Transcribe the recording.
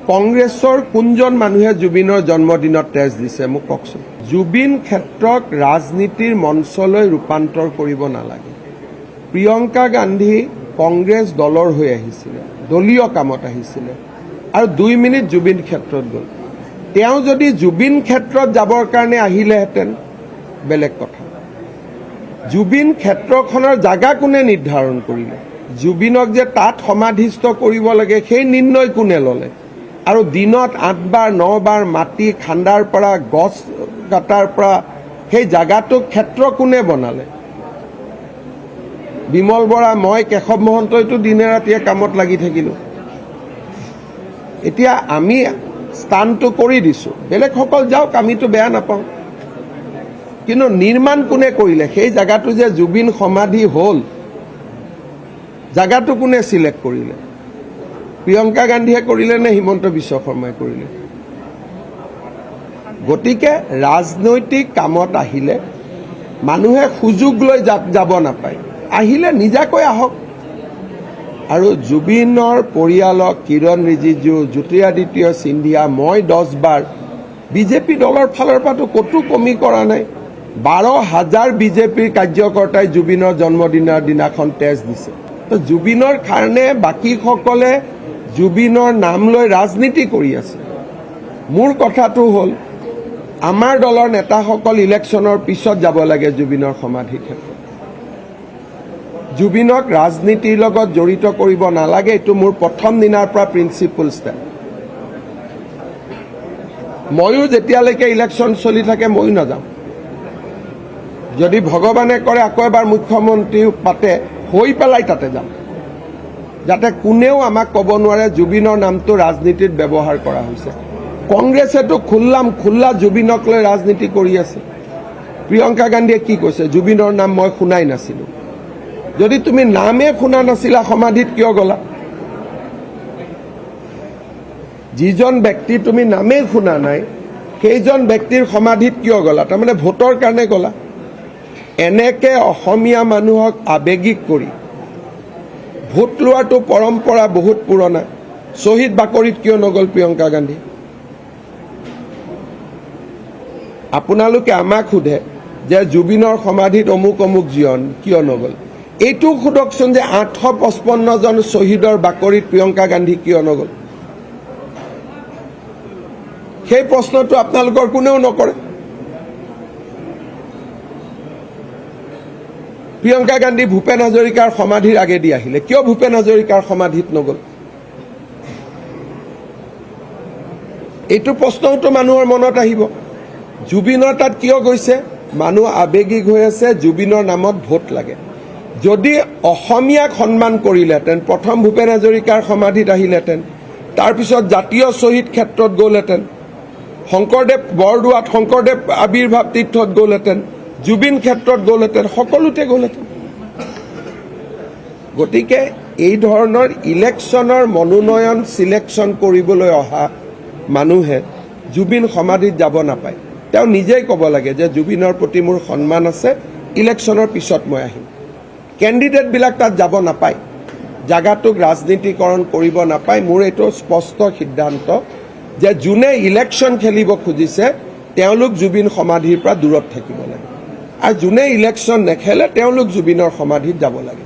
কংগ্ৰেছৰ কোনজন মানুহে জুবিনৰ জন্মদিনত তেজ দিছে মোক কওকচোন। জুবিন ক্ষেত্ৰক ৰাজনীতিৰ মঞ্চলৈ ৰূপান্তৰ কৰিব নালাগে। প্ৰিয়ংকা গান্ধী কংগ্ৰেছ দলৰ হৈ আহিছিলে, দলীয় কামত আহিছিলে আৰু 2 মিনিট জুবিন ক্ষেত্ৰত গ'ল। তেওঁ যদি জুবিন ক্ষেত্ৰত যাবৰ কাৰণে আহিলেহেঁতেন বেলেগ কথা। জুবিন ক্ষেত্ৰখনৰ জাগা কোনে নিৰ্ধাৰণ কৰিলে? জুবিনক যে তাত সমাধিস্থ কৰিব লাগে সেই নিৰ্ণয় কোনে ল'লে? আৰু দিনত 8 বাৰ 9 বাৰ মাটি খান্দাৰ পৰা গছ কাটাৰ পৰা সেই জাগাটোক ক্ষেত্ৰ কোনে বনালে? বিমল বৰা, মই, কেশৱ মহন্তইতো দিনে ৰাতিয়ে কামত লাগি থাকিলোঁ। এতিয়া আমি স্থানটো কৰি দিছোঁ, বেলেগসকল যাওক, আমিতো বেয়া নাপাওঁ। কিন্তু নিৰ্মাণ কোনে কৰিলে? সেই জাগাটো যে জুবিন সমাধি হ'ল, জাগাটো কোনে চিলেক্ট কৰিলে? প্ৰিয়ংকা গান্ধীয়ে কৰিলে নে হিমন্ত বিশ্ব শৰ্মাই কৰিলে? গতিকে ৰাজনৈতিক কামত আহিলে মানুহে সুযোগ লৈ যাব নাপায়, আহিলে নিজাকৈ আহক। আৰু জুবিনৰ পৰিয়ালক কিৰণ ৰিজিজু, জ্যোতিৰাদিত্য সিন্ধিয়া, মই 10 বাৰ বিজেপি দলৰ ফালৰ পৰাতো ক'তো কমি কৰা নাই। 12,000 বিজেপিৰ কাৰ্যকৰ্তাই জুবিনৰ জন্মদিনৰ দিনাখন তেজ দিছে। তো জুবিনৰ কাৰণে বাকীসকলে জুবিনৰ নাম লৈ ৰাজনীতি কৰি আছে। মোৰ কথাটো হ'ল, আমাৰ দলৰ নেতাসকল ইলেকশ্যনৰ পিছত যাব লাগে জুবিনৰ সমাধিৰ ক্ষেত্ৰত। জুবিনক ৰাজনীতিৰ লগত জড়িত কৰিব নালাগে, এইটো মোৰ প্ৰথম দিনাৰ পৰা প্ৰিন্সিপল ষ্টেপ। ময়ো যেতিয়ালৈকে ইলেকশ্যন চলি থাকে ময়ো নাযাওঁ। যদি ভগৱানে কৰে আকৌ এবাৰ মুখ্যমন্ত্ৰী পাতে, হৈ পেলাই তাতে যাম, যাতে কোনেও আমাক ক'ব নোৱাৰে জুবিনৰ নামটো ৰাজনীতিত ব্যৱহাৰ কৰা হৈছে। কংগ্ৰেছেতো খোল্লা জুবিনক লৈ ৰাজনীতি কৰি আছে। প্ৰিয়ংকা গান্ধীয়ে কি কৈছে? জুবিনৰ নাম মই শুনাই নাছিলোঁ। যদি তুমি নামে শুনা নাছিলা, সমাধিত কিয় গলা? যিজন ব্যক্তি তুমি নামেই শুনা নাই, সেইজন ব্যক্তিৰ সমাধিত কিয় গলা? তাৰমানে ভোটৰ কাৰণে গলা। এনেকে অসমীয়া মানুহক আৱেগিক কৰি ভোট লোৱাটো পৰম্পৰা বহুত পুৰণা। শ্বহীদ বাকৰিত কিয় নগ'ল প্ৰিয়ংকা গান্ধী? আপোনালোকে আমাক সোধে যে জুবিনৰ সমাধিত অমুক অমুক জীয়ন কিয় নগ'ল? এইটো সোধকচোন যে 855 জন শ্বহীদৰ বাকৰিত প্ৰিয়ংকা গান্ধী কিয় নগ'ল? সেই প্ৰশ্নটো আপোনালোকৰ কোনেও নকৰে। প্ৰিয়ংকা গান্ধী ভূপেন হাজৰিকাৰ সমাধিৰ আগেদি আহিলে, কিয় ভূপেন হাজৰিকাৰ সমাধিত নগ'ল? এইটো প্ৰশ্নটো মানুহৰ মনত আহিব। জুবিনৰ তাত কিয় গৈছে? মানুহ আৱেগিক হৈ আছে, জুবিনৰ নামত ভোট লাগে। যদি অসমীয়াক সন্মান কৰিলেহেঁতেন, প্ৰথম ভূপেন হাজৰিকাৰ সমাধিত আহিলেহেঁতেন, তাৰপিছত জাতীয় শ্বহীদ ক্ষেত্ৰত গ'লহেঁতেন, শংকৰদেৱ বৰদোৱাত শংকৰদেৱ আৱিৰ্ভাৱ তীৰ্থত গ'লহেঁতেন, জুবিন ক্ষেত্ৰত গ'লহেঁতেন, সকলোতে গ'লহেঁতেন। গতিকে এই ধৰণৰ ইলেকশ্যনৰ মনোনয়ন চিলেকশ্যন কৰিবলৈ অহা মানুহে জুবিন সমাধিত যাব নাপায়। তেওঁ নিজেই ক'ব লাগে যে জুবিনৰ প্ৰতি মোৰ সন্মান আছে, ইলেকশ্যনৰ পিছত মই আহিম। কেণ্ডিডেটবিলাক তাত যাব নাপায়, জাগাটোক ৰাজনীতিকৰণ কৰিব নাপায়। মোৰ এইটো স্পষ্ট সিদ্ধান্ত যে যোনে ইলেকশ্যন খেলিব খুজিছে তেওঁলোক জুবিন সমাধিৰ পৰা দূৰত থাকিব লাগে, আৰু যোনে ইলেকশ্যন নেখেলে তেওঁলোক জুবিনৰ সমাধিত যাব লাগে।